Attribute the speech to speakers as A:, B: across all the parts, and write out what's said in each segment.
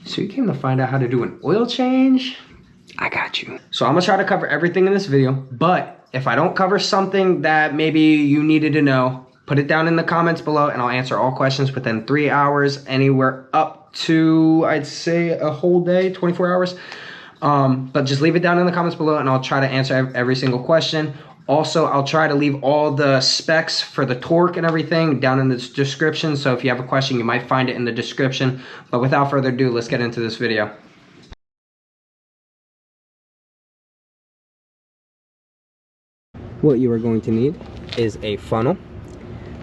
A: So you came to find out how to do an oil change? I got you. So I'm gonna try to cover everything in this video, but if I don't cover something that maybe you needed to know, put it down in the comments below and I'll answer all questions within 3 hours, anywhere up to, I'd say, a whole day, 24 hours. But just leave it down in the comments below and I'll try to answer every single question. Also, I'll try to leave all the specs for the torque and everything down in the description. So if you have a question, you might find it in the description. But without further ado, let's get into this video. What you are going to need is a funnel,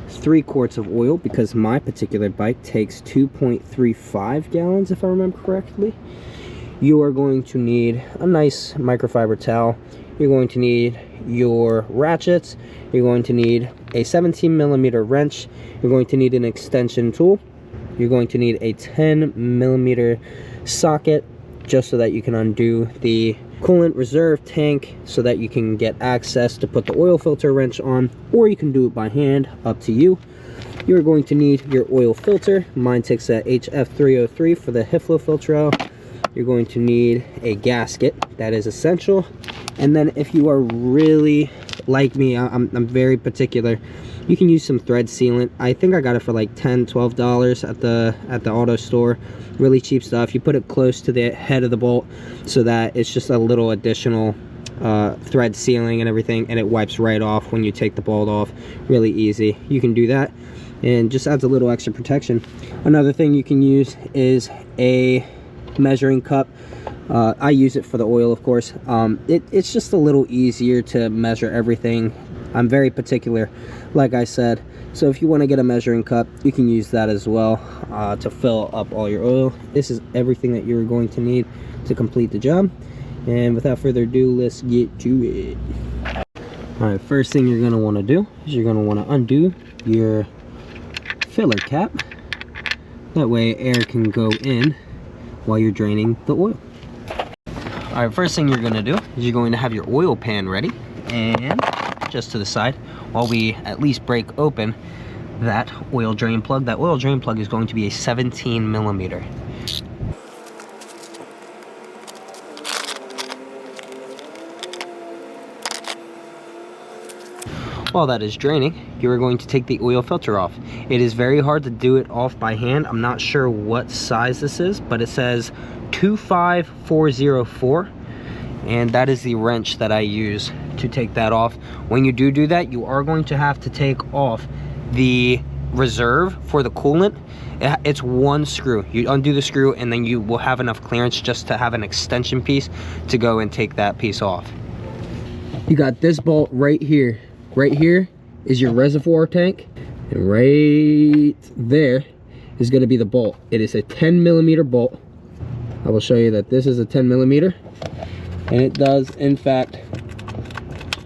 A: 3 quarts of oil, because my particular bike takes 2.35 gallons, if I remember correctly. You are going to need a nice microfiber towel. You're going to need your ratchets. You're going to need a 17mm wrench. You're going to need an extension tool. You're going to need a 10mm socket, just so that you can undo the coolant reserve tank so that you can get access to put the oil filter wrench on, or you can do it by hand, up to you. You're going to need your oil filter. Mine takes a HF303 for the HIFLOFILTRO. You're going to need a gasket, that is essential. And then if you are really like me, I'm very particular, you can use some thread sealant. I think I got it for like $10–12 at the auto store. Really cheap stuff. You put it close to the head of the bolt so that it's just a little additional thread sealing and everything, and it wipes right off when you take the bolt off. Really easy. You can do that and just adds a little extra protection. Another thing you can use is a measuring cup. I use it for the oil, of course. It's just a little easier to measure everything. I'm very particular, like I said. So if you want to get a measuring cup, you can use that as well to fill up all your oil. This is everything that you're going to need to complete the job. And without further ado, let's get to it. All right, first thing you're going to want to do is you're going to want to undo your filler cap. That way air can go in while you're draining the oil. All right, first thing you're going to do is you're going to have your oil pan ready, and just to the side while we at least break open that oil drain plug. That oil drain plug is going to be a 17mm. While that is draining, you are going to take the oil filter off. It is very hard to do it off by hand. I'm not sure what size this is, but it says 25404, and that is the wrench that I use to take that off. When you do that, you are going to have to take off the reserve for the coolant. It's one screw. You undo the screw and then you will have enough clearance just to have an extension piece to go and take that piece off. You got this bolt right here. Right here is your reservoir tank, and right there is going to be the bolt. It is a 10mm bolt. I will show you that this is a 10mm, and it does in fact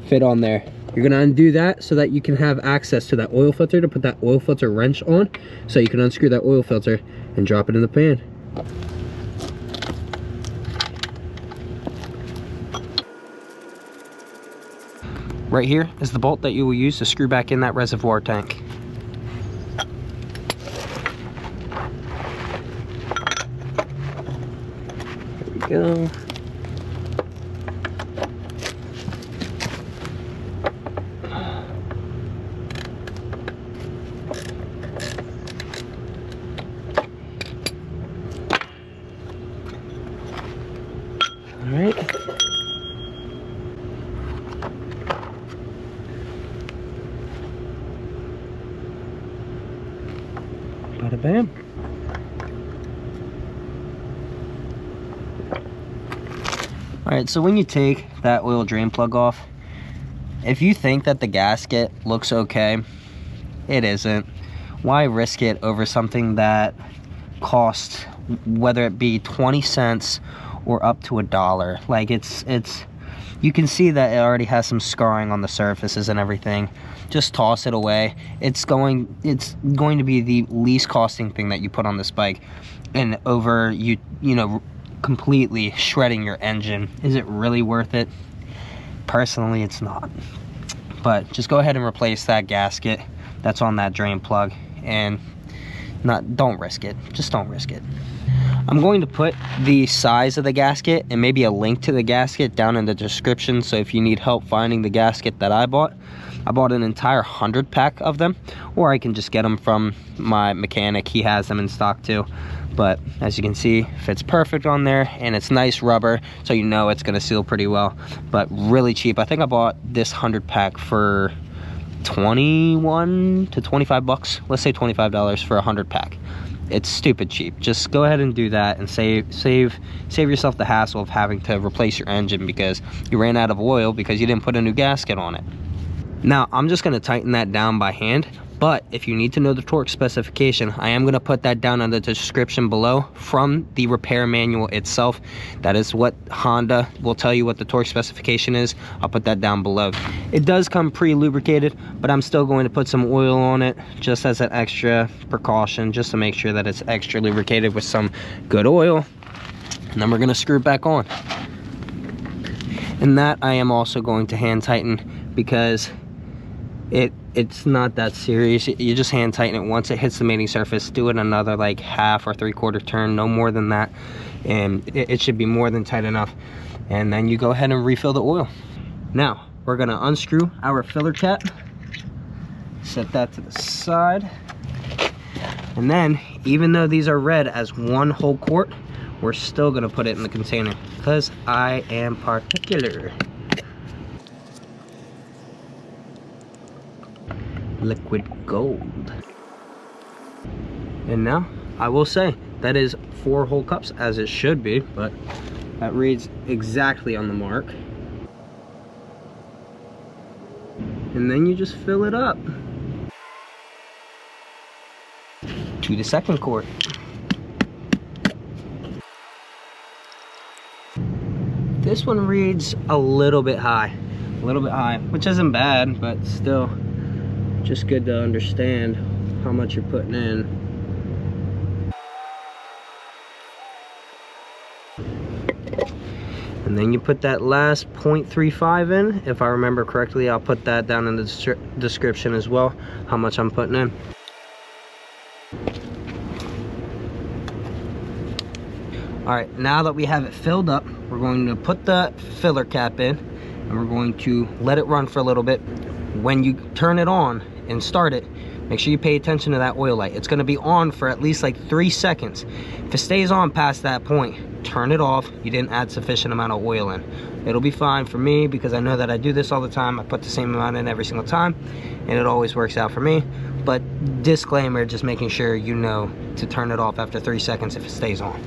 A: fit on there. You're going to undo that so that you can have access to that oil filter to put that oil filter wrench on, so you can unscrew that oil filter and drop it in the pan. Right here is the bolt that you will use to screw back in that reservoir tank. There we go. All right. Bada bam. Alright, so when you take that oil drain plug off, if you think that the gasket looks okay, it isn't. Why risk it over something that costs, whether it be 20 cents or up to $1? Like, it's you can see that it already has some scarring on the surfaces and everything. Just toss it away. It's going to be the least costing thing that you put on this bike, and over you know, completely shredding your engine. Is it really worth it? Personally, it's not. But just go ahead and replace that gasket that's on that drain plug, and don't risk it. Just don't risk it. I'm going to put the size of the gasket and maybe a link to the gasket down in the description, so if you need help finding the gasket that I bought an entire 100 pack of them, or I can just get them from my mechanic. He has them in stock too. But as you can see, fits perfect on there, and it's nice rubber, so you know it's gonna seal pretty well. But really cheap. I think I bought this 100 pack for 21 to 25 bucks. Let's say $25 for a 100 pack. It's stupid cheap. Just go ahead and do that and save yourself the hassle of having to replace your engine because you ran out of oil because you didn't put a new gasket on it. Now I'm just going to tighten that down by hand, but if you need to know the torque specification, I am going to put that down in the description below from the repair manual itself. That is what Honda will tell you what the torque specification is. I'll put that down below. It does come pre-lubricated, but I'm still going to put some oil on it just as an extra precaution, just to make sure that it's extra lubricated with some good oil. And then we're going to screw it back on. And that I am also going to hand tighten because it's not that serious. You just hand tighten it once it hits the mating surface. Do it another like half or 3/4 turn, no more than that, and it should be more than tight enough. And then you go ahead and refill the oil. Now we're gonna unscrew our filler cap, set that to the side, and then even though these are read as one whole quart, we're still gonna put it in the container because I am particular. Liquid gold. And now I will say that is 4 whole cups, as it should be, but that reads exactly on the mark. And then you just fill it up to the second quart. This one reads a little bit high, which isn't bad, but still just good to understand how much you're putting in. And then you put that last 0.35 in. If I remember correctly, I'll put that down in the description as well, how much I'm putting in. All right, now that we have it filled up, we're going to put the filler cap in and we're going to let it run for a little bit. When you turn it on and start it, make sure you pay attention to that oil light. It's going to be on for at least like 3 seconds. If it stays on past that point, turn it off. You didn't add sufficient amount of oil in. It'll be fine for me because I know that I do this all the time. I put the same amount in every single time and it always works out for me. But disclaimer, just making sure you know to turn it off after 3 seconds if it stays on.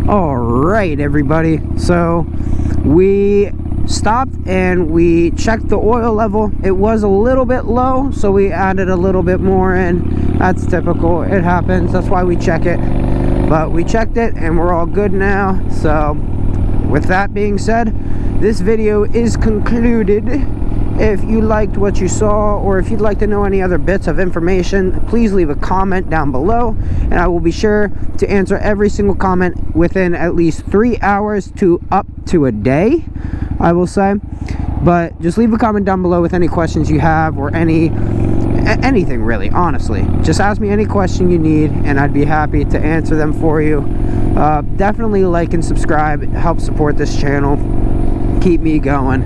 A: All right, everybody, so we stopped and we checked the oil level. It was a little bit low, so we added a little bit more in. That's typical, it happens, that's why we check it. But we checked it and we're all good now. So with that being said, this video is concluded. If you liked what you saw, or if you'd like to know any other bits of information, please leave a comment down below, and I will be sure to answer every single comment within at least 3 hours to up to a day, I will say. But just leave a comment down below with any questions you have, or anything really, honestly. Just ask me any question you need and I'd be happy to answer them for you. Definitely like and subscribe. It helps support this channel, keep me going.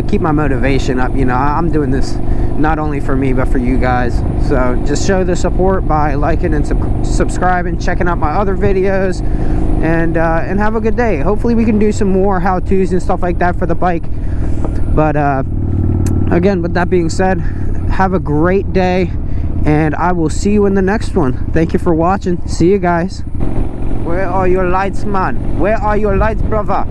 A: Keep my motivation up. You know, I'm doing this not only for me but for you guys, so just show the support by liking and subscribing, checking out my other videos, and have a good day. Hopefully we can do some more how-tos and stuff like that for the bike. But again, with that being said, have a great day and I will see you in the next one. Thank you for watching. See you guys. Where are your lights, man? Where are your lights, brother?